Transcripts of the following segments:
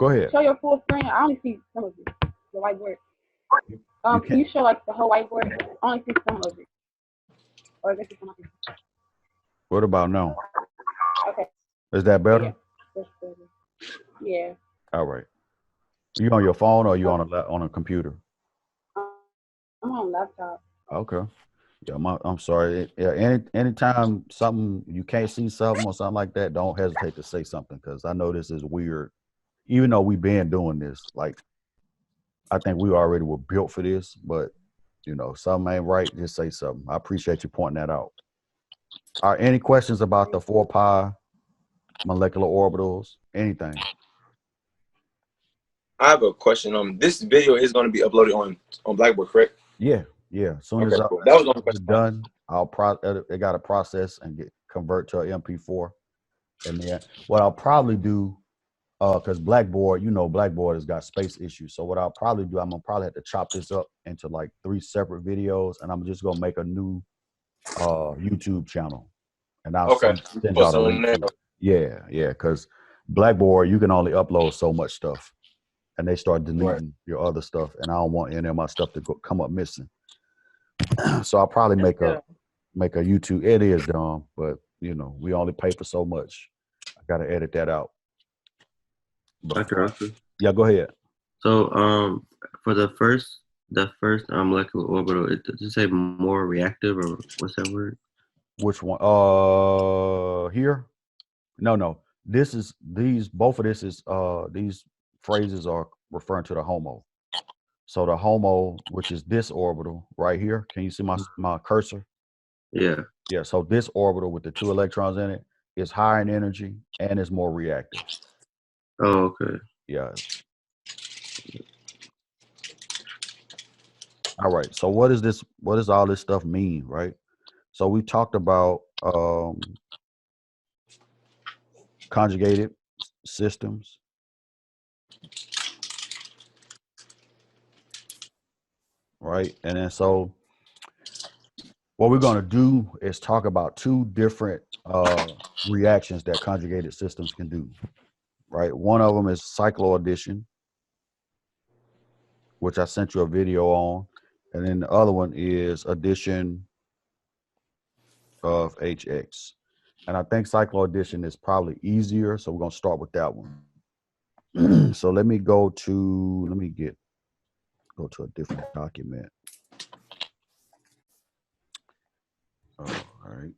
Go ahead. Show your full screen. I only see some of it. The whiteboard. Can you show like the whole whiteboard? I only see some of it. Or is it just something? What about now? Okay. Is that better? Yeah. That's better. Yeah. All right. You on your phone or you on a computer? I'm on a laptop. Okay. Yeah, I'm sorry. Yeah, anytime something you can't see something or something like that, don't hesitate to say something because I know this is weird. Even though we've been doing this, like I think we already were built for this, but you know, something ain't right, just say something. I appreciate you pointing that out. Are any questions about the 4-pi molecular orbitals? Anything? I have a question. This video is going to be uploaded on Blackboard, correct? Yeah. As soon as cool. That was the only question. Done, it got to process and convert to an MP4. And then what I'll probably do, because Blackboard, Blackboard has got space issues. So what I'll probably do, I'm gonna probably have to chop this up into like 3 separate videos, and I'm just gonna make a new YouTube channel, and I'll send y'all the link to it. Yeah, because Blackboard, you can only upload so much stuff, and they start deleting your other stuff, and I don't want any of my stuff to come up missing. So I'll probably make a YouTube. It is dumb, but we only pay for so much. I gotta edit that out. But, yeah, go ahead. So for the first molecular orbital, does it say more reactive or what's that word? Which one? Here? No. Both of these phrases are referring to the HOMO. So the HOMO, which is this orbital right here. Can you see my cursor? Yeah. Yeah. So this orbital with the 2 electrons in it is higher in energy and is more reactive. Oh, okay. Yeah. All right. So what does all this stuff mean, right? So we talked about conjugated systems. Right. And then so what we're going to do is talk about 2 different reactions that conjugated systems can do. Right. One of them is cycloaddition, which I sent you a video on. And then the other one is addition of HX. And I think cycloaddition is probably easier. So we're going to start with that one. So let me go to a different document. All right.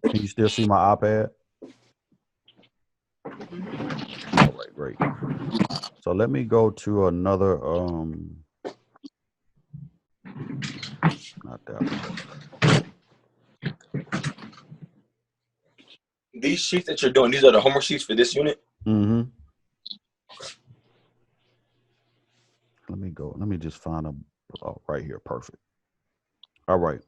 Can you still see my iPad? All right, great. So let me go to another, not that one. These sheets that you're doing, these are the homework sheets for this unit? Mm-hmm. Let me just find right here. Perfect. All right.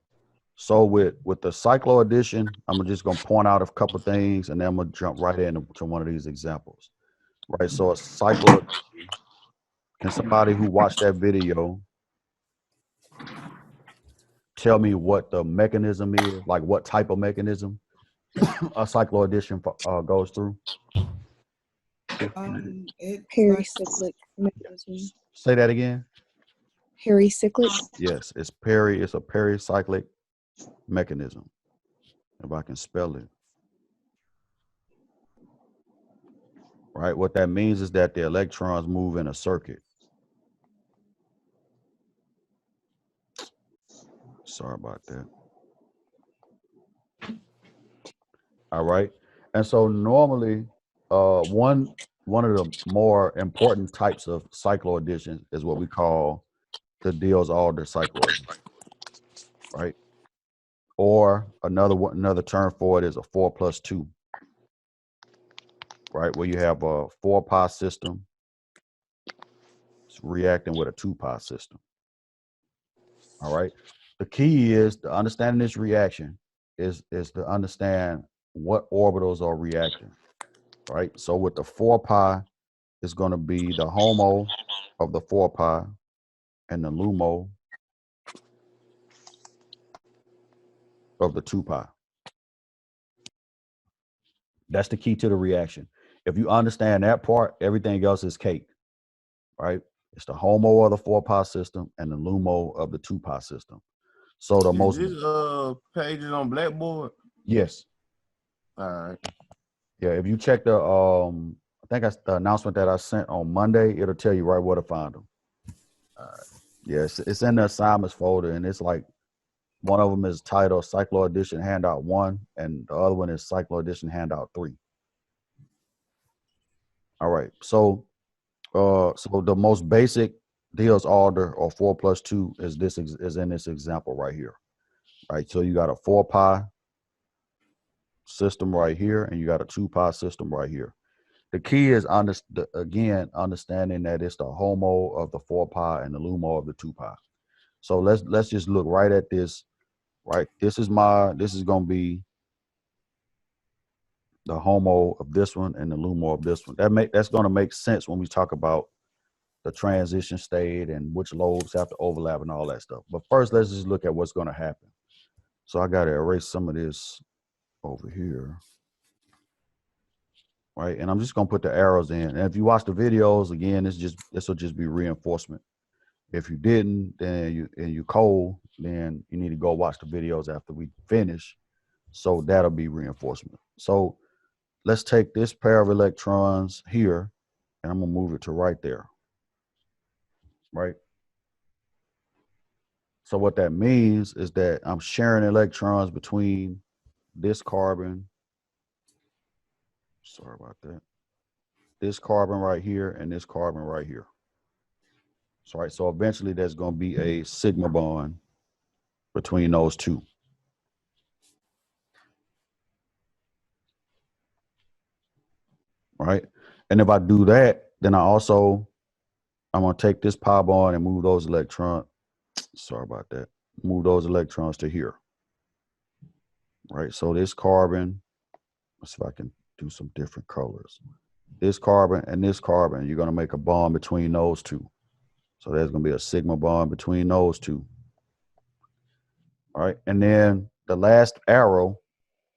So with the cycloaddition, I'm just going to point out a couple of things, and then I'm going to jump right into one of these examples. Right. So a cycloaddition, can somebody who watched that video tell me what the mechanism is, like what type of mechanism a cycloaddition goes through? Pericyclic mechanism. Say that again. Pericyclic. Yes, it's a pericyclic mechanism. If I can spell it. Right, what that means is that the electrons move in a circuit. Sorry about that. All right, and so normally, one of the more important types of cycloaddition is what we call the Diels-Alder cycloaddition, right? Or another term for it is a 4+2, right? Where you have a 4-pi system reacting with a 2-pi system. All right. The key is to understanding this reaction is to understand what orbitals are reacting. Right. So with the 4-pi, it's going to be the HOMO of the 4-pi and the LUMO of the 2-pi. That's the key to the reaction. If you understand that part, everything else is cake, right? It's the HOMO of the 4-pi system and the LUMO of the 2-pi system. So the most Is this pages on Blackboard? yes. All right. Yeah, if you check the I think that's the announcement that I sent on Monday, it'll tell you right where to find them. Yes, it's in the assignments folder, and it's like one of them is titled Cyclo Edition Handout 1, and the other one is Cyclo Edition Handout 3. All right, so so the most basic Diels-Alder or 4+2 is in this example right here. Right, so you got a 4-pi system right here, and you got a 2-pi system right here. The key is again understanding that it's the HOMO of the 4-pi and the LUMO of the 2-pi. So let's just look right at this. Right, this is going to be the HOMO of this one and the LUMO of this one. That's going to make sense when we talk about the transition state and which lobes have to overlap and all that stuff. But first, let's just look at what's going to happen. So I got to erase some of this over here. Right, and I'm just going to put the arrows in. And if you watch the videos, again, this will just be reinforcement. If you didn't, then you cold, then you need to go watch the videos after we finish. So that'll be reinforcement. So let's take this pair of electrons here, and I'm gonna move it to right there. Right. So what that means is that I'm sharing electrons between this carbon. Sorry about that. This carbon right here and this carbon right here. So, right, so eventually there's going to be a sigma bond between those two. Right. And if I do that, then I'm going to take this pi bond and move those electrons. Sorry about that. Move those electrons to here. Right. So this carbon, let's see if I can do some different colors. This carbon and this carbon, you're going to make a bond between those two. So there's going to be a sigma bond between those two. All right. And then the last arrow,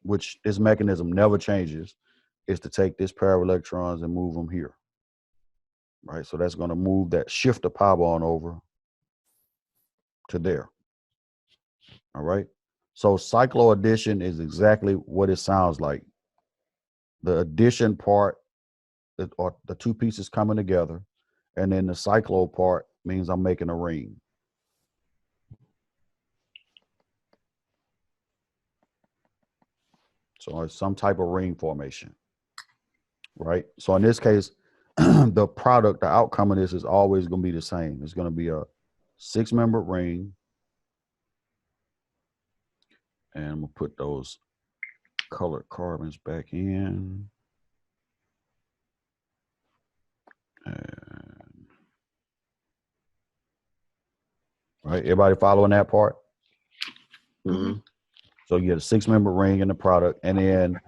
which this mechanism never changes, is to take this pair of electrons and move them here. Right. So that's going to move that, shift the pi bond over to there. All right. So cyclo addition is exactly what it sounds like. The addition part, or the two pieces coming together, and then the cyclo part means I'm making a ring. So it's some type of ring formation, right? So in this case, the product, the outcome of this is always going to be the same. It's going to be a 6-membered ring. And I'm going to put those colored carbons back in. And, right, everybody following that part? Mm-hmm. So you get a 6-member ring in the product, and then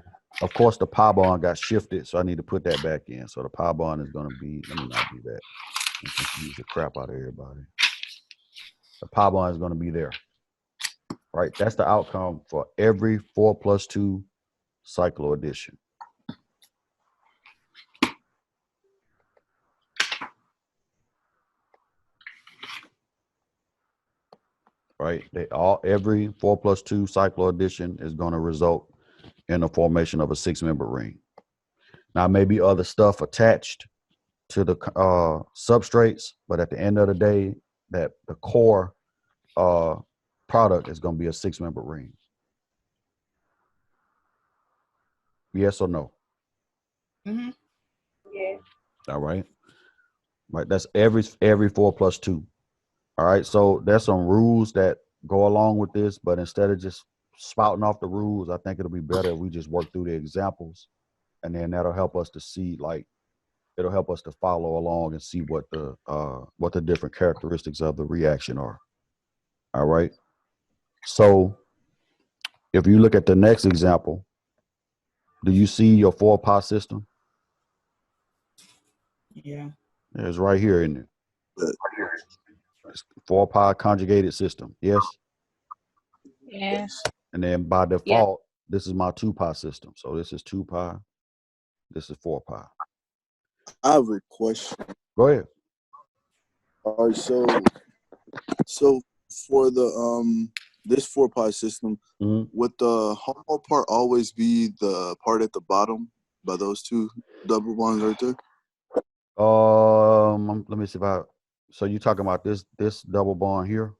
of course the pi bond got shifted, so I need to put that back in. So the pi bond is going to be, let me not do that. I confuse the crap out of everybody. The pi bond is going to be there. Right, that's the outcome for every 4+2 cyclo addition. Right, every 4+2 cyclo addition is going to result in the formation of a 6-member ring. Now, maybe other stuff attached to the substrates, but at the end of the day, that the core product is going to be a 6-member ring. Yes or no? Mm-hmm. Yeah. All right. Right. That's every 4+2. All right. So there's some rules that go along with this, but instead of just spouting off the rules, I think it'll be better if we just work through the examples, and then that'll help us to see, like, it'll help us to follow along and see what the different characteristics of the reaction are. All right. So if you look at the next example, do you see your 4-pi system? Yeah. It's right here, isn't it? It's 4-pi conjugated system. Yes. Yes. And then by default, this is my 2-pi system. So this is 2-pi. This is 4 pi. I have a question. Go ahead. All right, so for the this 4 pi system, would the homo part always be the part at the bottom by those two double bonds right there? Let me see if I. So you talking about this double bond here?